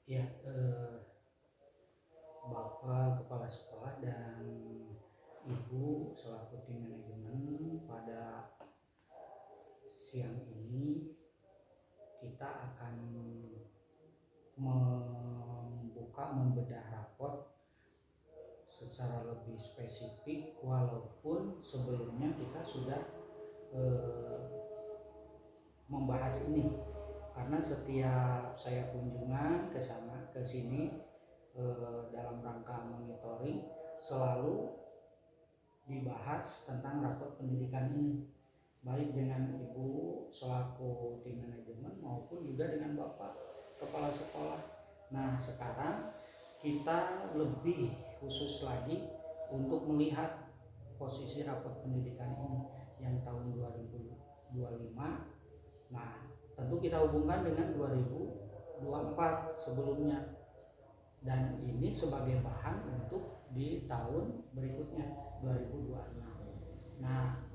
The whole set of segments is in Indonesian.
Ya, Bapak Kepala Sekolah dan Ibu selaku tim manajemen, pada siang ini kita akan membedah raport secara lebih spesifik, walaupun sebelumnya kita sudah membahas ini, karena setiap saya kunjungan ke sana ke sini dalam rangka monitoring selalu dibahas tentang rapot pendidikan ini, baik dengan Ibu selaku tim manajemen maupun juga dengan Bapak Kepala Sekolah. Nah, sekarang kita lebih khusus lagi untuk melihat posisi rapot pendidikan ini yang tahun 2025. Nah, tentu kita hubungkan dengan 2024 sebelumnya, dan ini sebagai bahan untuk di tahun berikutnya 2026. Nah,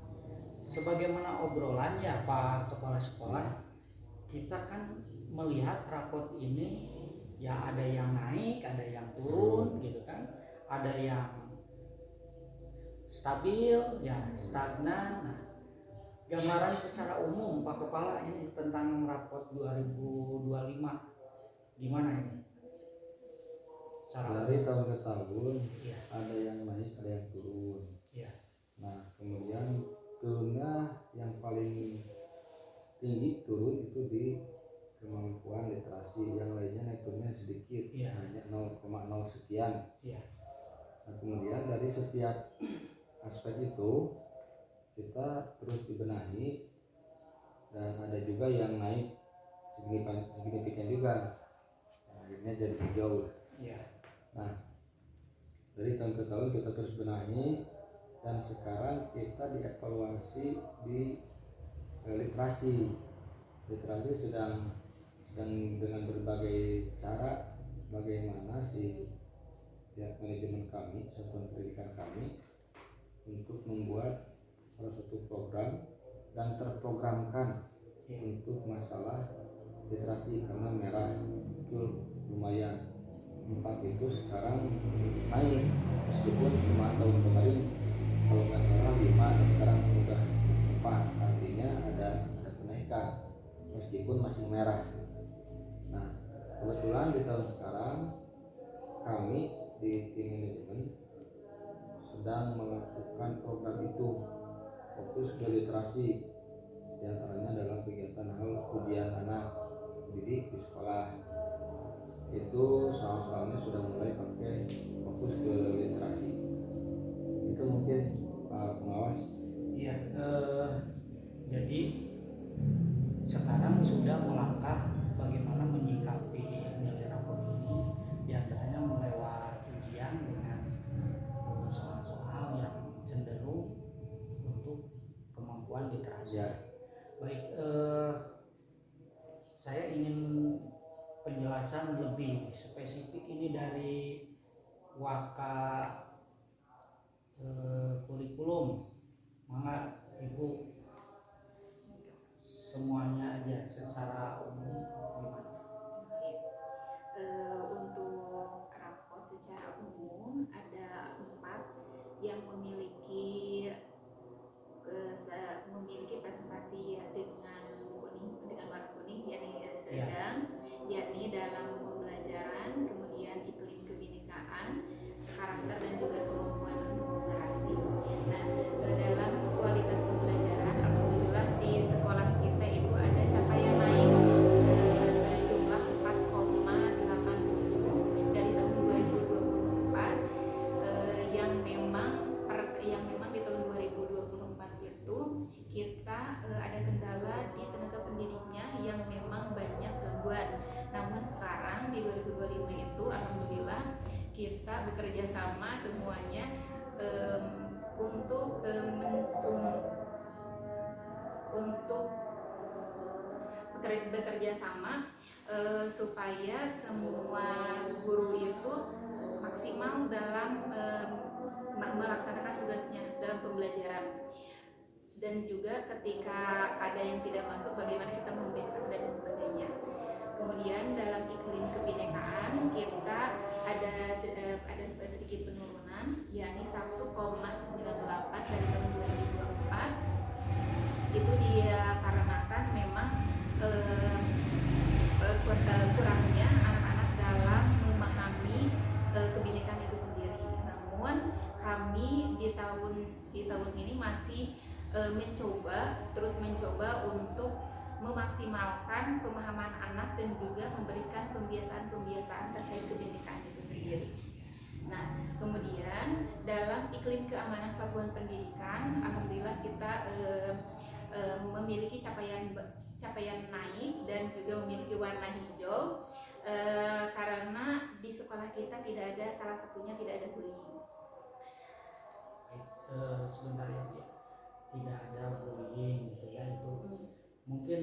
sebagaimana obrolan ya Pak Kepala Sekolah, kita kan melihat rapot ini ya ada yang naik, ada yang turun gitu kan, ada yang stabil, ya stagnan. Nah, gambaran secara umum Pak Kepala ini tentang rapot 2025 gimana ini? Dari tahun ke tahun ya, ada yang naik, ada yang turun. Ya. Nah, kemudian turunnya yang paling tinggi turun itu di kemampuan literasi, yang lainnya naik turunnya sedikit, hanya 0,0 sekian. Nah, kemudian dari setiap aspek itu kita terus dibenahi, dan ada juga yang naik signifikan juga, nah, akhirnya jadi hijau. Nah, dari tahun ke tahun kita terus benahi, dan sekarang kita dievaluasi di literasi sedang dengan berbagai cara bagaimana si pihak manajemen kami, satuan pendidikan kami, untuk membuat salah satu program dan terprogramkan untuk masalah literasi, karena merah itu lumayan 4 itu sekarang naik, meskipun cuma tahun kemarin kalau nggak salah 5, sekarang udah 4, artinya ada kenaikan meskipun masih merah. Nah, kebetulan di tahun sekarang kami di tim manajemen sedang melakukan program itu, fokus ke literasi, diantaranya dalam kegiatan hal ujian anak didik di sekolah. Itu soal-soalnya sudah mulai pakai fokus ke literasi. Itu mungkin Pak Pengawas. Iya, jadi sekarang sudah melangkah bagaimana menyikapi nilai rapor ini, diantaranya melewat ujian dengan soal-soal yang cenderung untuk kemampuan literasi. Baik, saya ingin penjelasan lebih spesifik ini dari Waka kurikulum. Mangga Ibu, semuanya aja secara umum gimana? Untuk rapot secara umum ada 4 yang memiliki presentasi dengan warna kuning, yakni sedang, yakni dalam pembelajaran, kemudian iklim kebinekaan, karakter, dan juga kemampuan berinteraksi. Nah, dalam kualitas pembelajaran, alhamdulillah di sekolah kita itu ada capaian naik berjumlah 4,87 dari tahun 2024, yang memang di tahun 2024 itu kita ada kendala di tenaga pendidiknya yang memang banyak gangguan. Namun sekarang di 2025 itu alhamdulillah kita bekerja sama semuanya untuk bekerja sama supaya semua guru itu maksimal dalam melaksanakan tugasnya dalam pembelajaran. Dan juga ketika ada yang tidak masuk, bagaimana kita membackup dan sebagainya. Kemudian dalam iklim kebinekaan masih terus mencoba untuk memaksimalkan pemahaman anak dan juga memberikan pembiasaan terkait kebinekaan itu sendiri. Nah, kemudian dalam iklim keamanan satuan pendidikan, alhamdulillah kita memiliki capaian naik dan juga memiliki warna hijau, karena di sekolah kita tidak ada, salah satunya tidak ada bullying. Sebentar ya, tidak ada bullying gitu ya, itu mungkin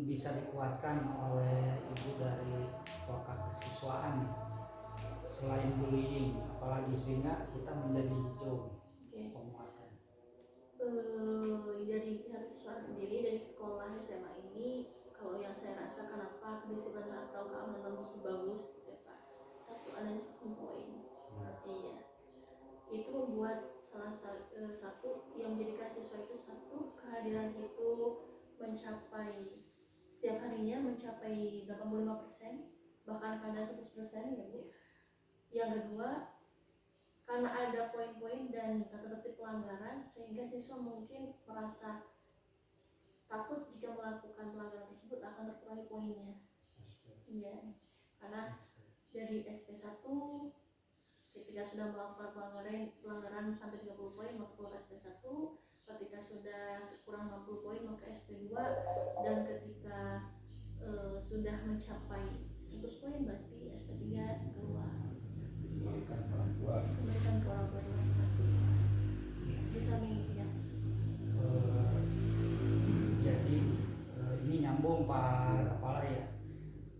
bisa dikuatkan oleh ibu dari Wakaf Kesiswaan ya. Selain bullying, apalagi sehingga kita menjadi hijau penguatan. Dari pihak siswa sendiri, dari sekolah SMA ini, kalau yang saya rasa kenapa kedisiplinan atau keamanan lebih bagus gitu ya Pak, satu adanya sistem poin. Iya, itu membuat salah satu yang menjadikan siswa itu satu, kehadiran itu mencapai setiap harinya mencapai 85%, bahkan kadang 100% ya Bu. Yang kedua, karena ada poin-poin dan tata tertib pelanggaran, sehingga siswa mungkin merasa takut jika melakukan pelanggaran tersebut akan terkurangi poinnya. Iya, karena dari SP1 ketika sudah melakukan pelanggaran sampai 30 poin maka keluar SP1, ketika sudah kurang 60 poin maka SP2, dan ketika sudah mencapai 100 poin berarti SP3 keluar. Kembalikan ke orang tua masing-masing. Bisa mengikuti. Jadi ini nyambung Pak Kepala ya,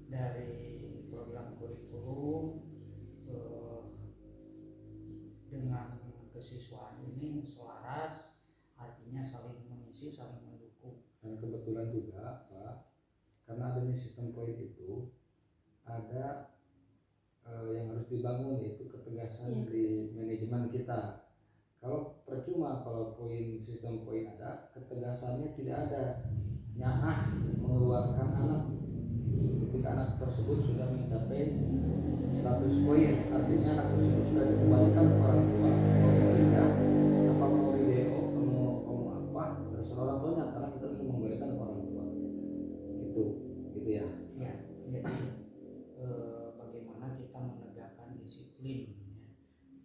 dari program kurikulum dengan kesiswaan ini selaras, artinya saling mengisi, saling mendukung. Dan kebetulan juga Pak, karena adanya sistem poin itu ada yang harus dibangun, yaitu ketegasan di manajemen kita. Kalau percuma kalau sistem poin ada, ketegasannya tidak ada, nyah mengeluarkan anak ketika anak tersebut sudah mencapai 100 poin, artinya anak tersebut sudah dikembalikan ke orang tua. Kalau tidak, apa mau video, kamu apa, terserah orang tuanya, karena kita harus mengembalikan ke orang tua. Gitu ya. Ya, jadi bagaimana kita menegakkan disiplin ya.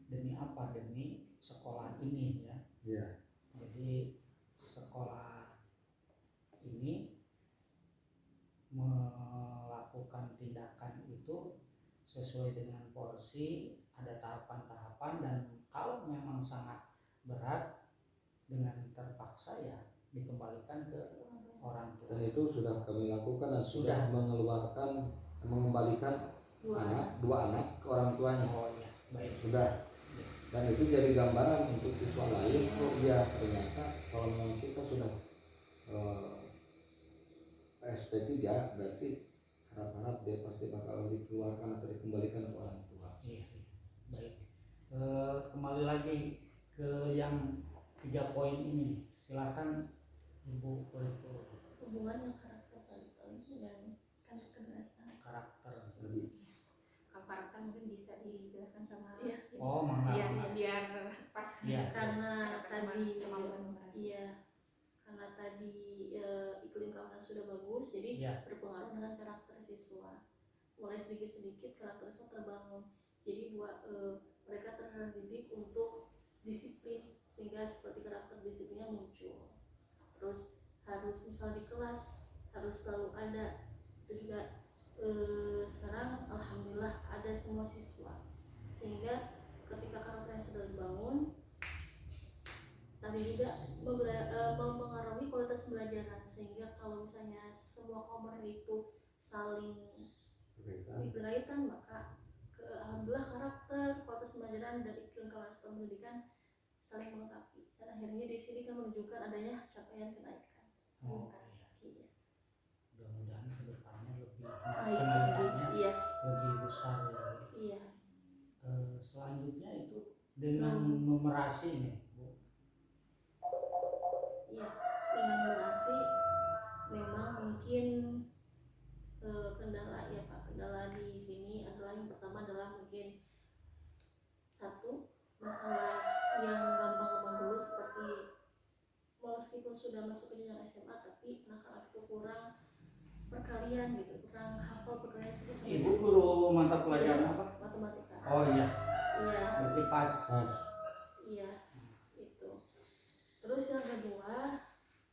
Demi apa? Demi sekolah ini ya. Ya. Jadi sekolah ini melakukan tindakan itu sesuai dengan porsi, ada tahapan-tahapan, dan kalau memang sangat berat dengan terpaksa ya dikembalikan ke orang tua. Dan itu sudah kami lakukan dan sudah mengembalikan dua anak ke orang tuanya. Oh ya, baik. Sudah. Dan itu jadi gambaran untuk siswa lain. Oh iya, ternyata kalau memang kita sudah SP3 berarti harap-harap dia pasti bakal dikeluarkan atau dikembalikan ke orang tua. Iya. Baik. Kembali lagi ke yang 3 poin ini. Silakan Ibu Kurikulum. Hubungan yang karakter dan kekerasan. Karakter. Kalau karakter mungkin bisa dijelaskan sama Oh, mangga. Iya, biar pas. Ya. Karena tadi iya. Karena tadi iklim keamanan sudah bagus, jadi berpengaruh dengan karakter siswa. Mulai sedikit-sedikit karakter siswa terbangun. Jadi buat mereka terdidik untuk disiplin, sehingga seperti karakter disiplinnya muncul. Terus harus misal di kelas harus selalu ada, itu juga sekarang alhamdulillah ada semua siswa, sehingga ketika karakternya sudah dibangun, tadi juga mempengaruhi kualitas pembelajaran, sehingga kalau misalnya semua komponen itu saling berkaitan, maka alhamdulillah karakter, kualitas pembelajaran, dan iklim keamanan pendidikan saling melengkapi, dan akhirnya di sini kan menunjukkan adanya capaian kenaikan. Iya. Mudah-mudahan kedepannya kenaikannya lebih besar ya. Iya. Selanjutnya itu dengan numerasi nih, Bu. Iya, dengan numerasi memang mungkin kendala ya Pak. Kendala di sini adalah yang pertama adalah mungkin satu masalah yang gampang dulu seperti meskipun sudah masuk ke jenjang SMA tapi anak-anak itu kurang perkalian gitu, kurang hafal perkalian seperti Ibu guru mata pelajaran apa? matematika. Oh iya, Iya. berarti pas. Iya, itu. Terus yang kedua,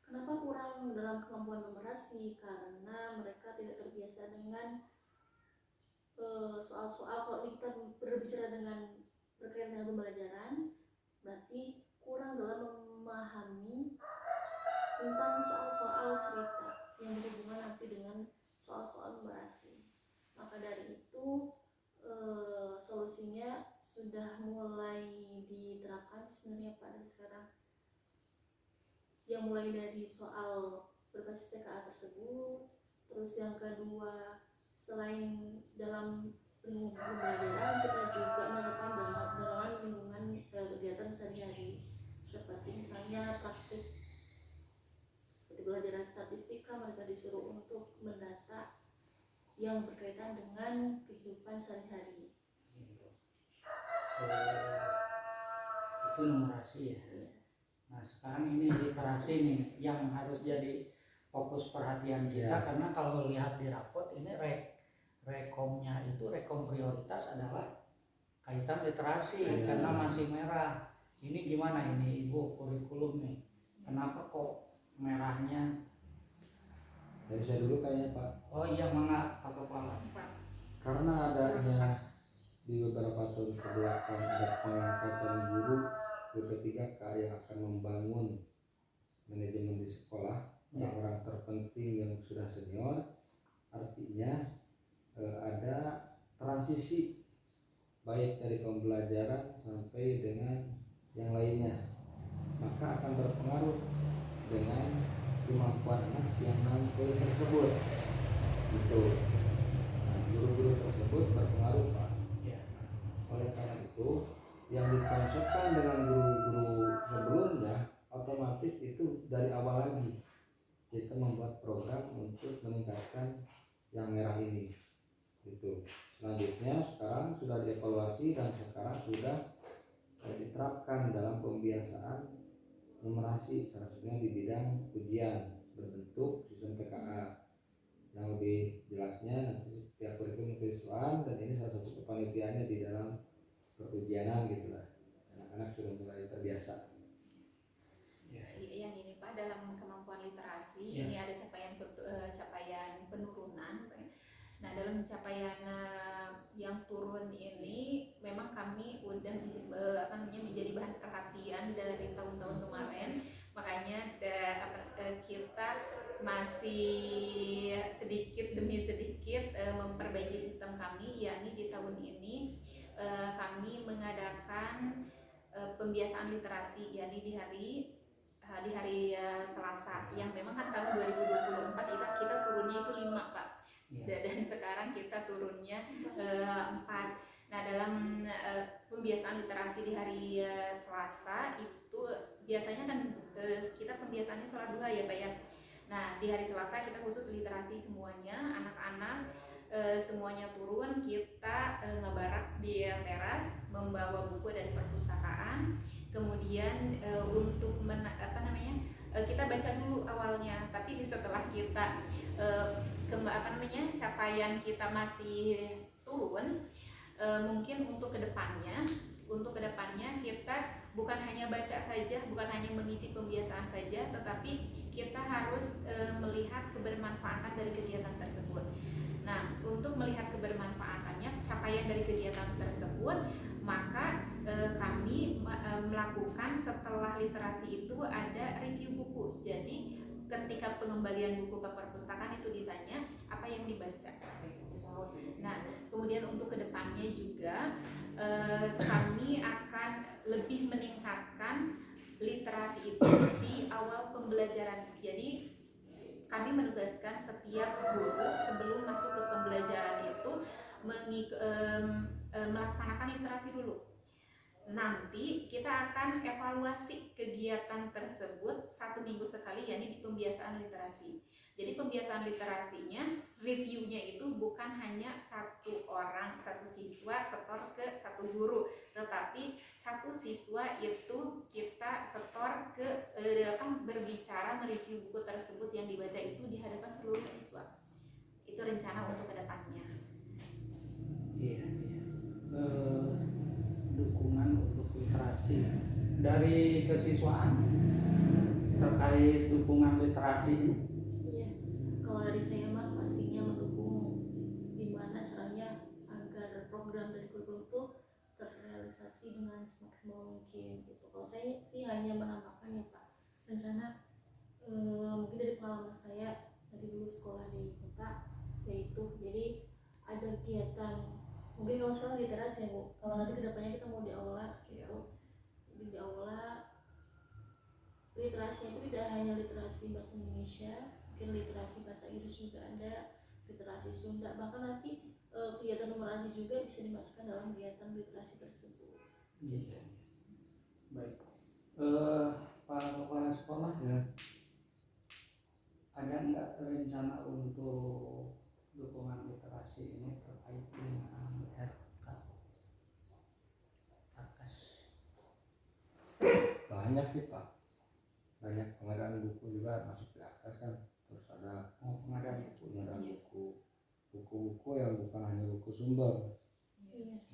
kenapa kurang dalam kemampuan numerasi? Karena mereka tidak terbiasa dengan soal-soal. Kalau kita berbicara berkaitan dengan pembelajaran, berarti kurang dalam memahami tentang soal-soal cerita yang berhubungan nanti dengan soal-soal numerasi. Maka dari itu solusinya sudah mulai diterapkan sebenarnya Pak dari sekarang, yang mulai dari soal berbasis TKA tersebut. Terus yang kedua, selain dalam lingkungan pembelajaran, kita juga menerapkan dalam lingkungan kegiatan sehari-hari, seperti misalnya praktik seperti pelajaran statistika. Mereka disuruh untuk mendata yang berkaitan dengan kehidupan sehari-hari. Itu numerasi ya. Nah sekarang ini literasi nih yang harus jadi fokus perhatian kita, karena kalau lihat di rapot ini rekomnya itu rekom prioritas adalah kaitan literasi karena masih merah. Ini gimana ini Ibu kurikulum nih? Kenapa kok merahnya? Dari saya dulu kayaknya Pak. Oh iya, mangga Pak Kepala. Karena adanya di beberapa tahun kebelakang ada pengangkatan guru BP3K yang akan membangun manajemen di sekolah, orang-orang terpenting yang sudah senior. Artinya ada transisi baik dari pembelajaran sampai dengan yang lainnya, maka akan berpengaruh dengan kemampuan anak yang nanti tersebut gitu. Nah, guru-guru tersebut berpengaruh Pak. Oleh karena itu yang dikonsepkan dengan guru-guru sebelumnya, otomatis itu dari awal lagi kita membuat program untuk meningkatkan yang merah ini gitu. Selanjutnya sekarang sudah dievaluasi dan sekarang sudah diterapkan dalam pembiasaan numerasi, salah satunya di bidang ujian berbentuk sistem TKA. Yang lebih jelasnya nanti pihak kurikulum keislaman, dan ini salah satu kepanitiaannya di dalam perujianan gitulah. Anak-anak sudah mulai terbiasa. Yang ini Pak, dalam kemampuan literasi ini ada capaian penurunan. Nah dalam capaian yang turun ini memang kami udah menjadi bahan perhatian dari tahun-tahun kemarin. Makanya kita masih sedikit demi sedikit memperbaiki sistem kami, yakni di tahun ini kami mengadakan pembiasaan literasi, yakni di hari Selasa, yang memang kan tahun 2024 kita turunnya itu 5 Pak. Dan sekarang kita turunnya 4. Nah dalam pembiasaan literasi di hari Selasa itu biasanya kan kita pembiasaannya sholat duha ya Pak ya. Nah di hari Selasa kita khusus literasi semuanya, anak-anak semuanya turun, kita ngebarak di teras membawa buku dari perpustakaan. Kemudian untuk kita baca dulu awalnya, tapi setelah kita capaian kita masih turun, mungkin untuk kedepannya kita bukan hanya baca saja, bukan hanya mengisi pembiasaan saja, tetapi kita harus melihat kebermanfaatan dari kegiatan tersebut. Nah, untuk melihat kebermanfaatannya, capaian dari kegiatan tersebut, maka kami melakukan setelah literasi itu ada review buku. Jadi ketika pengembalian buku ke perpustakaan itu ditanya apa yang dibaca. Nah, kemudian untuk kedepannya juga kami akan lebih meningkatkan literasi itu di awal pembelajaran. Jadi kami menugaskan setiap guru sebelum masuk ke pembelajaran itu melaksanakan literasi dulu. Nanti kita akan evaluasi kegiatan tersebut 1 minggu sekali, yakni di pembiasaan literasi. Jadi pembiasaan literasinya, reviewnya itu bukan hanya 1 orang, 1 siswa setor ke 1 guru, tetapi satu siswa itu kita setor ke berbicara mereview buku tersebut yang dibaca itu di hadapan seluruh siswa. Itu rencana untuk kedepannya. Iya. Dukungan untuk literasi dari kesiswaan terkait dukungan literasi ini. Iya, kalau dari saya mah pastinya mendukung gimana caranya agar program dari kurikulum itu terrealisasi dengan semaksimal mungkin gitu. Kalau saya sih hanya menambahkan ya Pak, rencana mungkin dari pengalaman saya dari dulu sekolah di kota, yaitu jadi ada kegiatan mungkin kalau sekarang literasi ya Bu, kalau nanti kedepannya kita mau di aula gitu, jadi di aula literasi itu tidak hanya literasi bahasa Indonesia, mungkin literasi bahasa Inggris juga ada, literasi Sunda, bahkan nanti kegiatan numerasi juga bisa dimasukkan dalam kegiatan literasi tersebut. Gitu. Baik. Pak Kepala Sekolah, Ya. ada nggak rencana untuk dukungan literasi ini terkait dengan RK Akas? Banyak sih Pak, banyak pengadaan buku juga masuk di atas kan, terus ada Pengadaan buku yang bukan hanya buku sumber,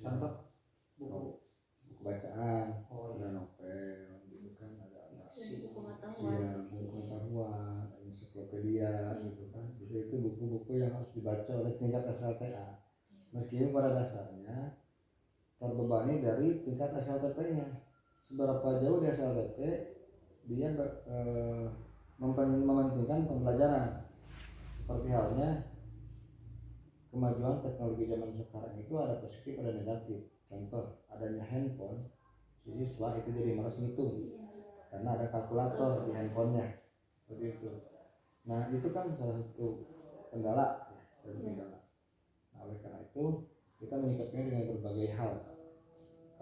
contoh buku buku bacaan, Oh, ada novel gitu kan, ada Buku buku pengetahuan, pengetahuan, ensiklopedia gitu kan. Jadi itu buku-buku yang harus dibaca oleh tingkat SLTA, meskipun pada dasarnya terbebani dari tingkat SLTP-nya. Seberapa jauh di SLTP dia mementingkan pembelajaran, seperti halnya kemajuan teknologi zaman sekarang itu ada positif ada negatif. Contoh, adanya handphone, si siswa itu jadi malas ngitung karena ada kalkulator di handphonenya, seperti itu. Nah itu kan salah satu kendala ya, Nah oleh karena itu kita menyikapinya dengan berbagai hal.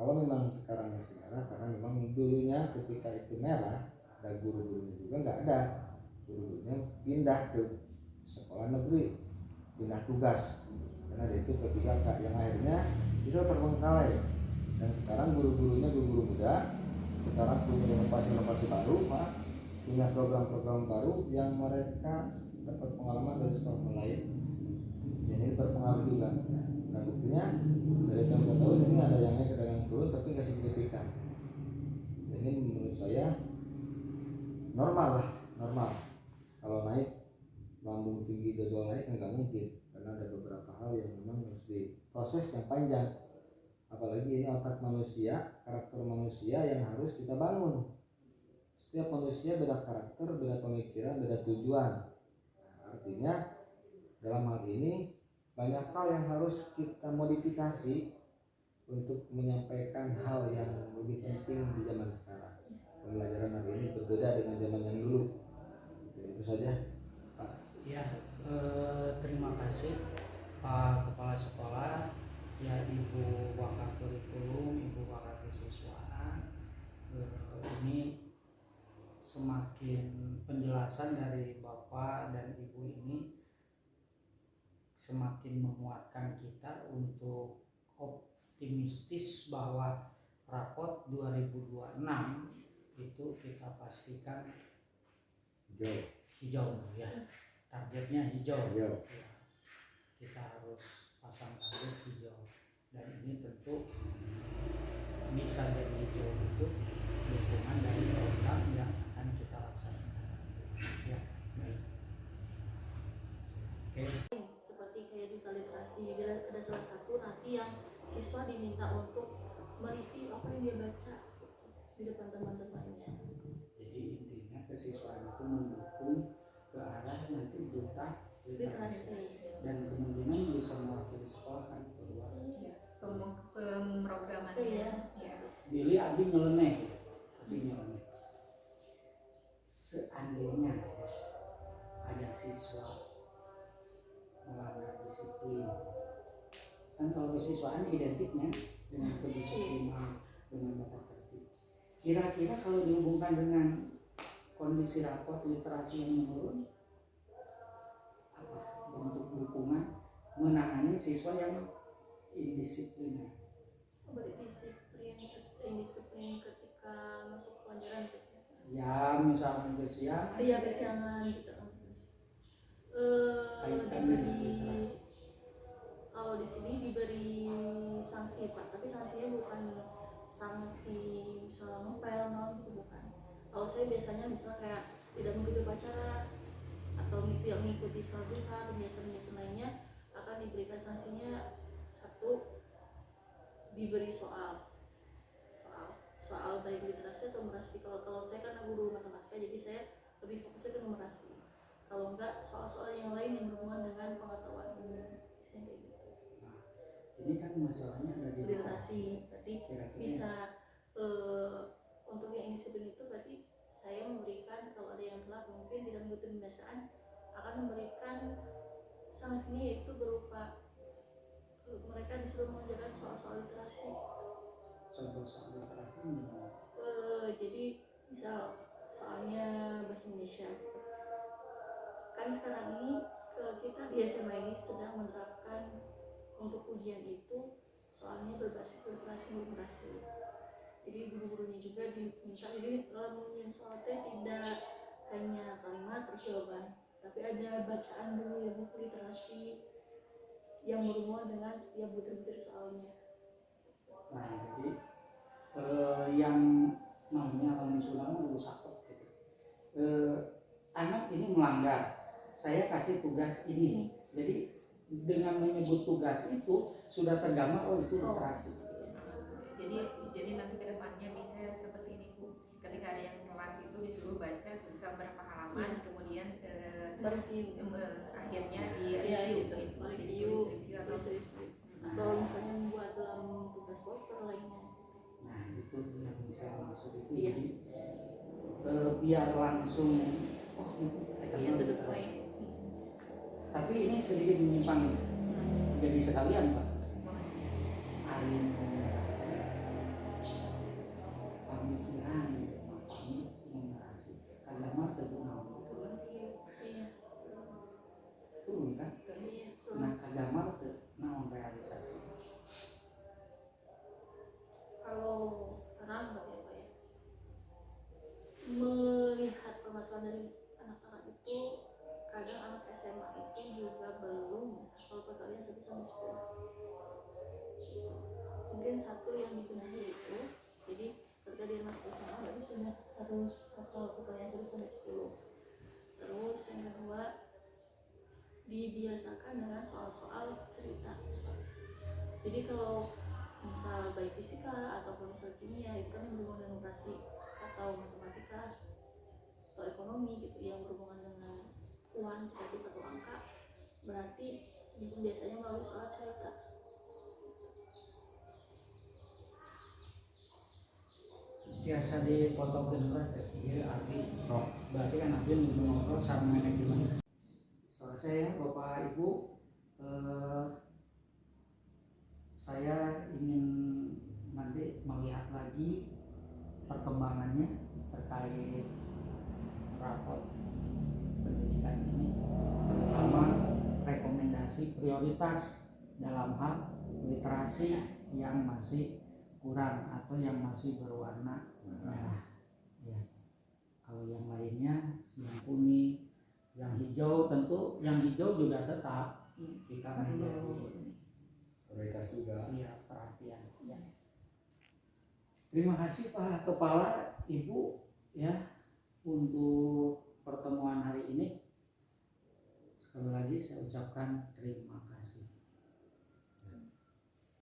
Kalau memang sekarang masih merah, karena memang dulunya ketika itu merah, ada guru-gurunya juga nggak ada, guru-gurunya pindah ke sekolah negeri, pindah tugas, karena itu ketiga kak yang akhirnya siswa terbengkalai. Dan sekarang guru-gurunya guru-guru muda, sekarang punya inovasi-inovasi baru, Pak, punya program-program baru yang mereka dapat pengalaman dari sekolah lain, jadi ini berpengaruh juga. Nah buktinya dari tahun ke tahun ini ada yang naik, ada yang turun, tapi nggak signifikan. Jadi menurut saya normal. Kalau naik lambung tinggi jadwal naik nggak mungkin, karena ada beberapa hal yang memang harus diproses yang panjang. Apalagi ini otak manusia, karakter manusia yang harus kita bangun. Setiap manusia beda karakter, beda pemikiran, beda tujuan. Nah, artinya dalam hal ini banyak hal yang harus kita modifikasi untuk menyampaikan hal yang lebih penting di zaman sekarang. Pembelajaran hari ini berbeda dengan zaman yang dulu. Itu saja, Pak. Ya, terima kasih Pak Kepala Sekolah, ya Ibu Wakil Kurikulum, Ibu Wakil Kesiswaan. Ini semakin penjelasan dari Bapak dan Ibu ini semakin menguatkan kita untuk optimistis bahwa rapot 2026 itu kita pastikan hijau ya, targetnya hijau. Ya, kita harus pasang target hijau, dan ini tentu bisa jadi hijau itu dukungan dari program yang akan kita laksanakan. Ya, baik. Oke. Seperti kayak di literasi, jadi ada salah satu nanti yang siswa diminta untuk mereview apa yang dia baca di depan teman-temannya. Jadi intinya kesiswaan itu mendukung ke arah nanti duta literasi, dan kemungkinan bisa mewakili sekolah kan keluar. Pemrogramannya. Iya. Ya. Billy Abi nyeleneh, seandainya ada siswa melanggar disiplin, kan kalau kesiswaan identiknya dengan kedisiplinan, dengan tata tertib. Kira-kira kalau dihubungkan dengan kondisi rapot literasi yang menurun, apa bentuk dukungan menangani siswa yang indisipliner? Berdisiplin disiplin ketika masuk pelajaran gitu ya, misalnya kesiangan iya kesiangan gitu kaitan dengan diberi literasi. kalau di sini diberi sanksi Pak, tapi sanksinya bukan sanksi misalnya ngepel gitu bukan. Kalau saya biasanya misalnya kayak tidak mengikuti upacara atau tidak mengikuti sholat duha, kebiasaan-kebiasaan lainnya akan diberikan sanksinya. Satu, diberi soal baik literasi atau numerasi. Kalau saya kan guru matematika, jadi saya lebih fokusnya ke numerasi. Kalau enggak soal-soal yang lain yang berhubungan dengan pengetahuan umum, misalnya kayak gitu. Ini kan masalahnya ada di Literasi, berarti kira-kira bisa untuk yang disiplin itu berarti saya memberikan kalau ada yang telat mungkin tidak mengikuti pembiasaan akan memberikan sanksinya yaitu berupa mereka disuruh mengerjakan soal-soal literasi. contoh soal literasi gimana? Jadi misal soalnya bahasa Indonesia gitu. Kan sekarang ini kita di SMA ini sedang menerapkan untuk ujian itu soalnya berbasis literasi. Jadi guru-gurunya juga diminta, jadi dalam ujian soal teh tidak hanya kalimat terus jawaban, tapi ada bacaan dulu ya, buku literasi yang berhubungan dengan setiap butir-butir soalnya. Nah, jadi yang namanya alami sulam dulu sakit gitu. Anak ini melanggar, saya kasih tugas ini. Jadi dengan menyebut tugas itu sudah tergambar oh itu literasi. Jadi nanti kedepannya bisa seperti ini Bu. Ketika ada yang telat itu disuruh baca sebesar berapa halaman, kemudian akhirnya di review atau misalnya membuat dalam tugas poster lainnya. Nah itu yang saya maksud itu jadi biar langsung literasi. Tapi ini sedikit menyimpang jadi sekalian Pak. Alinumerasi pemikiran numerasi karena terkenal turun kan. Nah agama naon realisasi. Kalau sekarang berarti apa ya, melihat permasalahan dari anak-anak itu, kadang anak SMA itu juga belum hafal perkalian 1-10. Mungkin satu yang dibenahi itu, jadi ketika dia masuk SMA berarti sudah harus hafal perkalian 1-10. Terus yang kedua, dibiasakan dengan soal-soal cerita. Jadi kalau misal baik fisika ataupun misal kimia itu kan yang berhubungan dengan numerasi atau matematika atau ekonomi gitu yang berhubungan dengan uang atau angka, berarti biasanya melalui soal cerita. Biasa dipoto general iya Abi. Berarti kan Abi ngobrol sama manajemen. Selesai ya Bapak Ibu. Saya ingin nanti melihat lagi perkembangannya terkait rapor pendidikan ini, terutama rekomendasi prioritas dalam hal literasi yang masih kurang atau yang masih berwarna merah. Ya. Kalau yang lainnya yang kuning, yang hijau tentu yang hijau juga tetap kita menjadi prioritas juga. Iya, perhatian. Ya. Terima kasih Pak Kepala Ibu ya untuk pertemuan hari ini. Sekali lagi saya ucapkan terima kasih.